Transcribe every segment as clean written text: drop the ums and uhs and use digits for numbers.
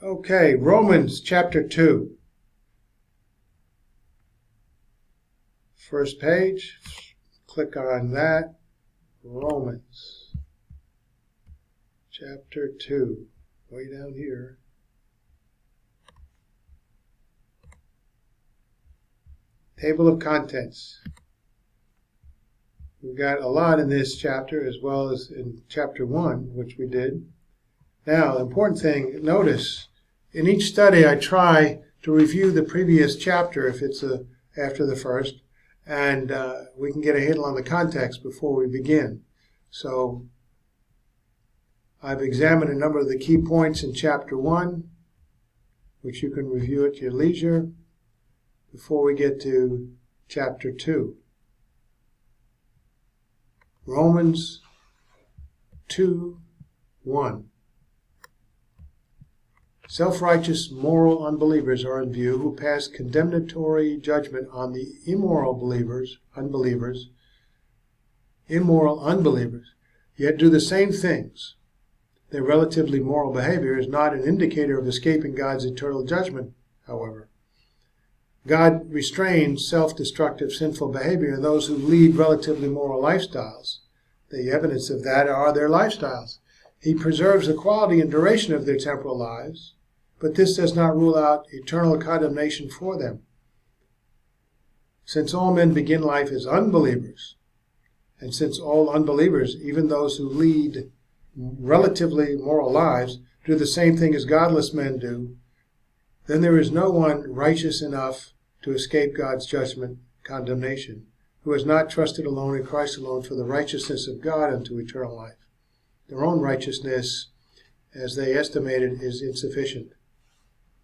Okay, Romans chapter 2. First page, click on that. Romans chapter 2, way down here. Table of contents. We've got a lot in this chapter as well as in chapter 1, which we did. Now, the important thing, notice, in each study I try to review the previous chapter if it's after the first, and we can get a handle on the context before we begin. So I've examined a number of the key points in chapter 1, which you can review at your leisure before we get to chapter 2. Romans 2:1. Self-righteous moral unbelievers are in view who pass condemnatory judgment on the immoral unbelievers, yet do the same things. Their relatively moral behavior is not an indicator of escaping God's eternal judgment, however. God restrains self-destructive sinful behavior in those who lead relatively moral lifestyles. The evidence of that are their lifestyles. He preserves the quality and duration of their temporal lives, but this does not rule out eternal condemnation for them. Since all men begin life as unbelievers, and since all unbelievers, even those who lead relatively moral lives, do the same thing as godless men do, then there is no one righteous enough to escape God's judgment, condemnation, who has not trusted alone in Christ alone for the righteousness of God unto eternal life. Their own righteousness, as they estimated, is insufficient.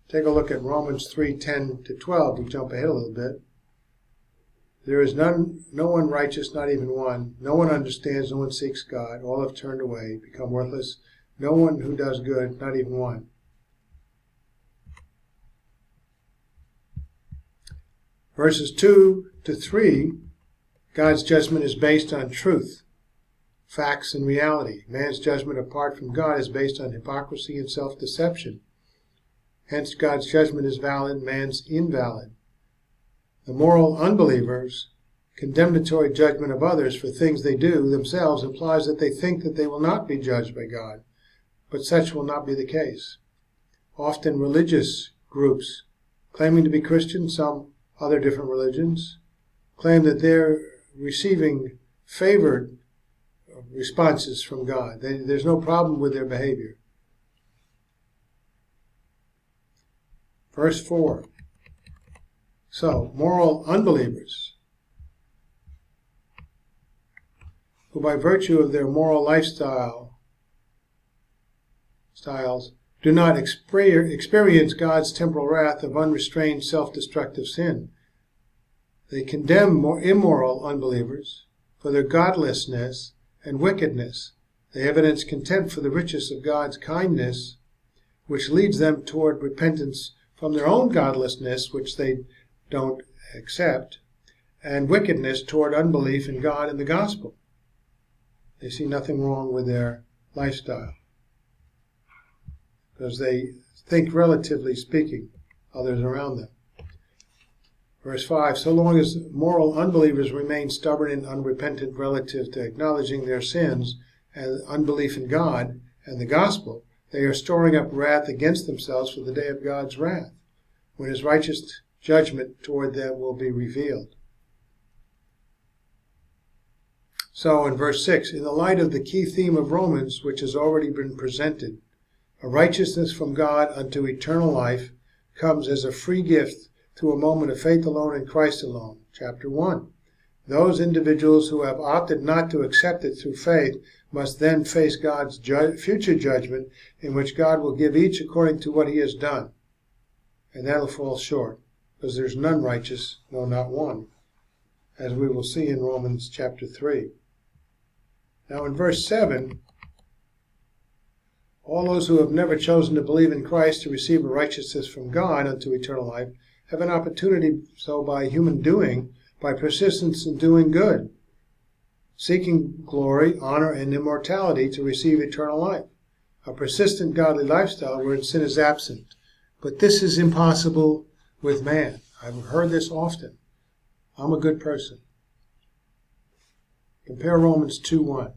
Take a look at Romans 3:10-12. We jump ahead a little bit. There is no one righteous, not even one. No one understands, no one seeks God. All have turned away, become worthless. No one who does good, not even one. Verses 2-3, God's judgment is based on truth, facts, and reality. Man's judgment apart from God is based on hypocrisy and self-deception. Hence, God's judgment is valid, man's invalid. The moral unbelievers' condemnatory judgment of others for things they do themselves implies that they think that they will not be judged by God, but such will not be the case. Often religious groups, claiming to be Christian, some other different religions, claim that they're receiving favored responses from God. There's no problem with their behavior. Verse 4. So, moral unbelievers, who by virtue of their moral styles do not experience God's temporal wrath of unrestrained self-destructive sin. They condemn immoral unbelievers for their godlessness and wickedness. They evidence contempt for the riches of God's kindness, which leads them toward repentance from their own godlessness, which they don't accept, and wickedness toward unbelief in God and the gospel. They see nothing wrong with their lifestyle, because they think, relatively speaking, others around them. Verse 5, so long as moral unbelievers remain stubborn and unrepentant relative to acknowledging their sins and unbelief in God and the gospel, they are storing up wrath against themselves for the day of God's wrath, when his righteous judgment toward them will be revealed. So in verse 6, in the light of the key theme of Romans, which has already been presented, a righteousness from God unto eternal life comes as a free gift through a moment of faith alone in Christ alone. Chapter 1. Those individuals who have opted not to accept it through faith must then face God's future judgment, in which God will give each according to what he has done. And that'll fall short, because there's none righteous, no, not one, as we will see in Romans chapter 3. Now in verse 7, all those who have never chosen to believe in Christ to receive a righteousness from God unto eternal life have an opportunity so by human doing, by persistence in doing good, seeking glory, honor, and immortality to receive eternal life. a persistent godly lifestyle wherein sin is absent. But this is impossible with man. I've heard this often. I'm a good person. Compare Romans 2:1.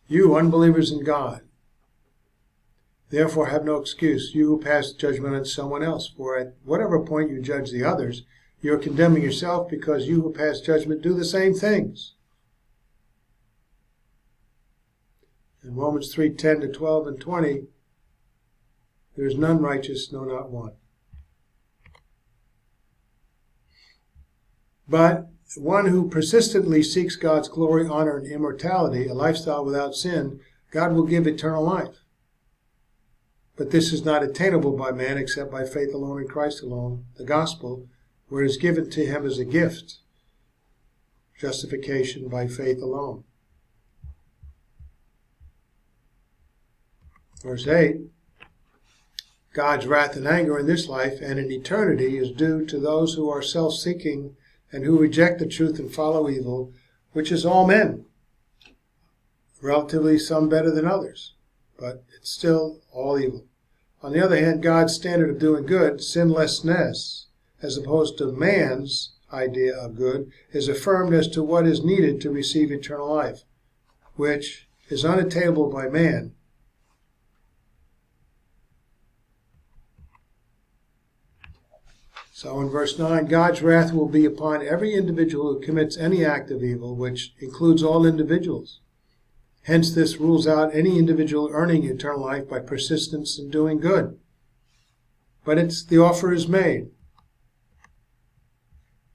You, unbelievers in God, therefore have no excuse, you who pass judgment on someone else. For at whatever point you judge the others, you are condemning yourself, because you who pass judgment do the same things. In Romans 3:10 to 12 and 20, there is none righteous, no, not one. But one who persistently seeks God's glory, honor, and immortality, a lifestyle without sin, God will give eternal life. But this is not attainable by man except by faith alone in Christ alone, the gospel, where it is given to him as a gift. Justification by faith alone. Verse 8, God's wrath and anger in this life and in eternity is due to those who are self-seeking and who reject the truth and follow evil, which is all men. Relatively some better than others, but it's still all evil. On the other hand, God's standard of doing good, sinlessness, as opposed to man's idea of good, is affirmed as to what is needed to receive eternal life, which is unattainable by man. So in verse 9, God's wrath will be upon every individual who commits any act of evil, which includes all individuals. Hence, this rules out any individual earning eternal life by persistence in doing good. But the offer is made.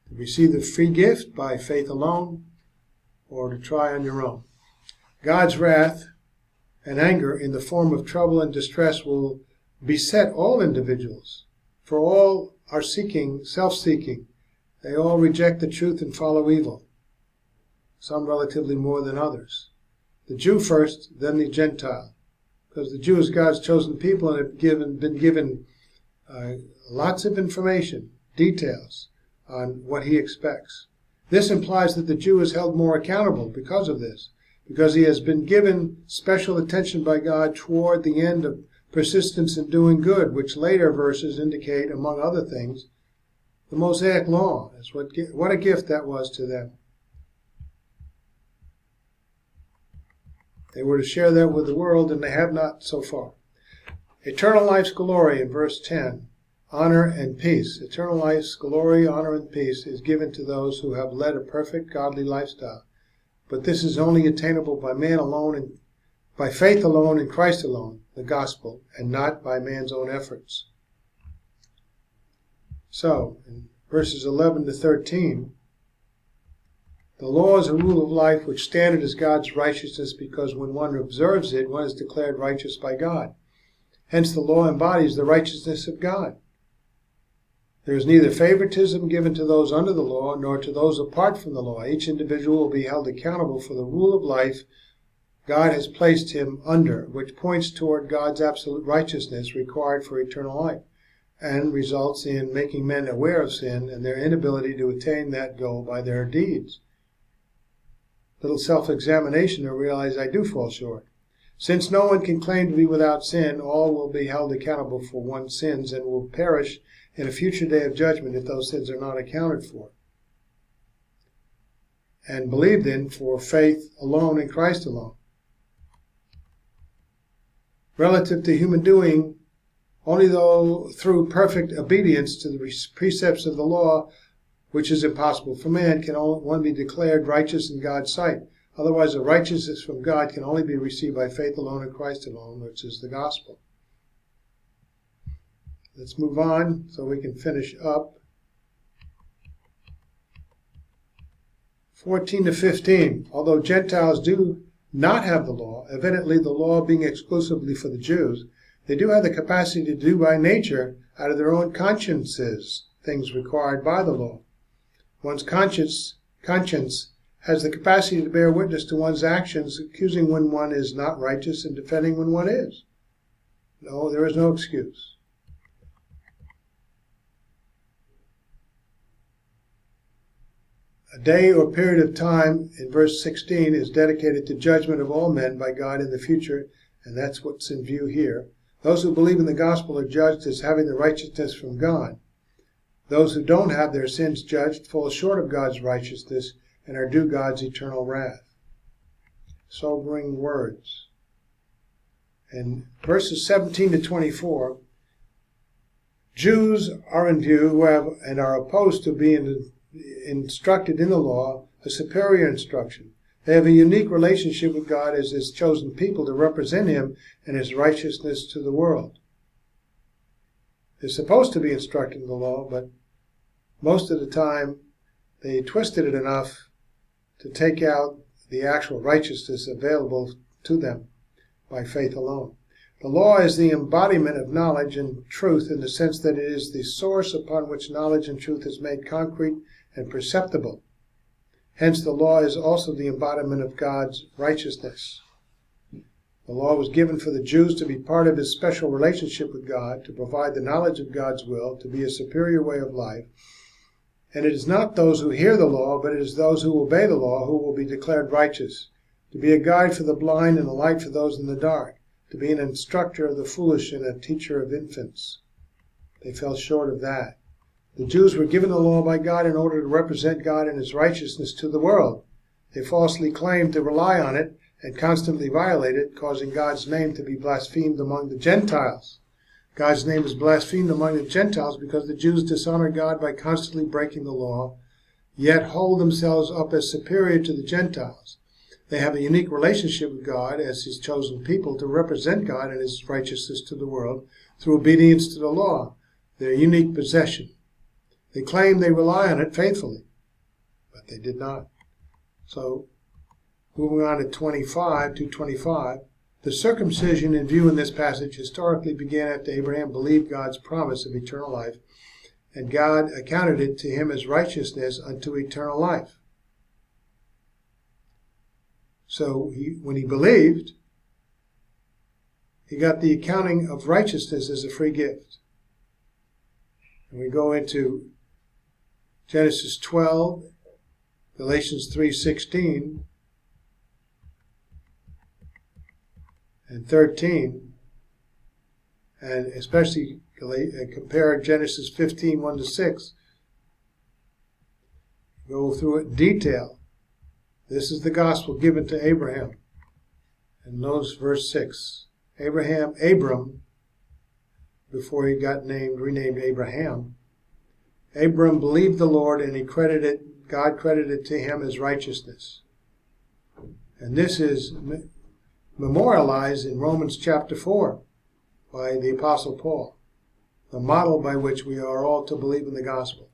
To receive the free gift by faith alone, or to try on your own. God's wrath and anger in the form of trouble and distress will beset all individuals, for all are seeking, self-seeking. They all reject the truth and follow evil, some relatively more than others. The Jew first, then the Gentile, because the Jew is God's chosen people and have been given lots of information, details on what he expects. This implies that the Jew is held more accountable because of this, because he has been given special attention by God toward the end of persistence in doing good, which later verses indicate, among other things, the Mosaic law. Is what a gift that was to them. They were to share that with the world, and they have not so far. Eternal life's glory in verse 10, honor and peace. Eternal life's glory, honor, and peace is given to those who have led a perfect godly lifestyle. But this is only attainable by man alone and by faith alone in Christ alone, the gospel, and not by man's own efforts. So, in verses 11 to 13, the law is a rule of life which standard is God's righteousness, because when one observes it, one is declared righteous by God. Hence, the law embodies the righteousness of God. There is neither favoritism given to those under the law nor to those apart from the law. Each individual will be held accountable for the rule of life God has placed him under, which points toward God's absolute righteousness required for eternal life, and results in making men aware of sin and their inability to attain that goal by their deeds. Little self-examination to realize I do fall short. Since no one can claim to be without sin, all will be held accountable for one's sins and will perish in a future day of judgment if those sins are not accounted for and believed in for faith alone in Christ alone. Relative to human doing, only though through perfect obedience to the precepts of the law, which is impossible for man, can one be declared righteous in God's sight. Otherwise, the righteousness from God can only be received by faith alone in Christ alone, which is the gospel. Let's move on so we can finish up. 14 to 15. Although Gentiles do not have the law, evidently the law being exclusively for the Jews, they do have the capacity to do by nature, out of their own consciences, things required by the law. One's conscience has the capacity to bear witness to one's actions, accusing when one is not righteous and defending when one is. No, there is no excuse. A day or period of time in verse 16 is dedicated to judgment of all men by God in the future, and that's what's in view here. Those who believe in the gospel are judged as having the righteousness from God. Those who don't have their sins judged fall short of God's righteousness and are due God's eternal wrath. Sobering words. In verses 17 to 24, Jews are in view who have and are opposed to being instructed in the law, a superior instruction. They have a unique relationship with God as His chosen people to represent Him and His righteousness to the world. They're supposed to be instructed in the law, but most of the time they twisted it enough to take out the actual righteousness available to them by faith alone. The law is the embodiment of knowledge and truth in the sense that it is the source upon which knowledge and truth is made concrete and perceptible. Hence, the law is also the embodiment of God's righteousness. The law was given for the Jews to be part of His special relationship with God, to provide the knowledge of God's will, to be a superior way of life. And it is not those who hear the law, but it is those who obey the law who will be declared righteous, to be a guide for the blind and a light for those in the dark, to be an instructor of the foolish and a teacher of infants. They fell short of that. The Jews were given the law by God in order to represent God and His righteousness to the world. They falsely claimed to rely on it and constantly violate it, causing God's name to be blasphemed among the Gentiles. God's name is blasphemed among the Gentiles because the Jews dishonor God by constantly breaking the law, yet hold themselves up as superior to the Gentiles. They have a unique relationship with God as His chosen people to represent God and His righteousness to the world through obedience to the law, their unique possession. They claim they rely on it faithfully, but they did not. So, moving on to 25, the circumcision in view in this passage historically began after Abraham believed God's promise of eternal life, and God accounted it to him as righteousness unto eternal life. So when he believed, he got the accounting of righteousness as a free gift. And we go into Genesis 12, Galatians 3:16, and 13, and especially compare Genesis 15, 1 to 6. Go through it in detail. This is the gospel given to Abraham. And notice verse 6. Abram, before he got renamed Abraham, Abram believed the Lord, and God credited to him as righteousness. And this is memorialized in Romans chapter 4 by the Apostle Paul, the model by which we are all to believe in the gospel.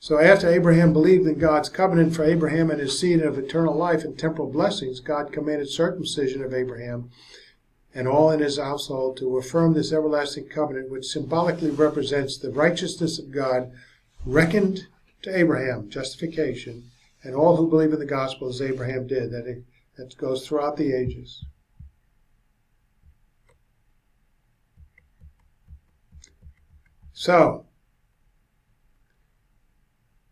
So after Abraham believed in God's covenant for Abraham and his seed of eternal life and temporal blessings, God commanded circumcision of Abraham and all in his household to affirm this everlasting covenant, which symbolically represents the righteousness of God reckoned to Abraham, justification, and all who believe in the gospel as Abraham did. That goes throughout the ages. So,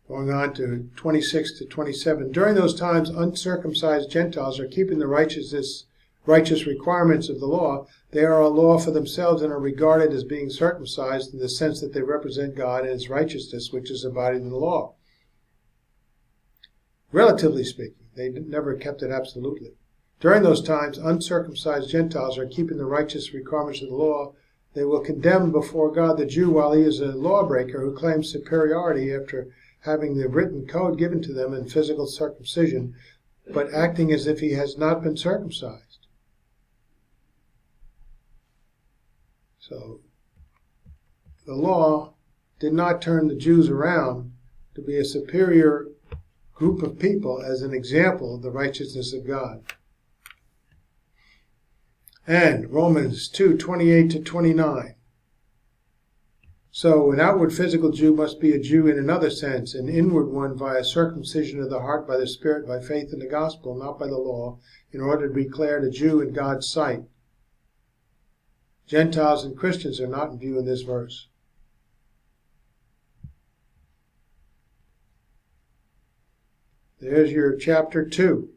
going on to 26 to 27. During those times, uncircumcised Gentiles are keeping the righteous requirements of the law. They are a law for themselves and are regarded as being circumcised in the sense that they represent God and His righteousness, which is embodied in the law. Relatively speaking, they never kept it absolutely. During those times, uncircumcised Gentiles are keeping the righteous requirements of the law. They will condemn before God the Jew while he is a lawbreaker who claims superiority after having the written code given to them in physical circumcision, but acting as if he has not been circumcised. So, the law did not turn the Jews around to be a superior group of people as an example of the righteousness of God. And Romans 2:28 to 29. So an outward physical Jew must be a Jew in another sense, an inward one via circumcision of the heart by the Spirit, by faith in the gospel, not by the law, in order to be declared a Jew in God's sight. Gentiles and Christians are not in view in this verse. There's your chapter 2.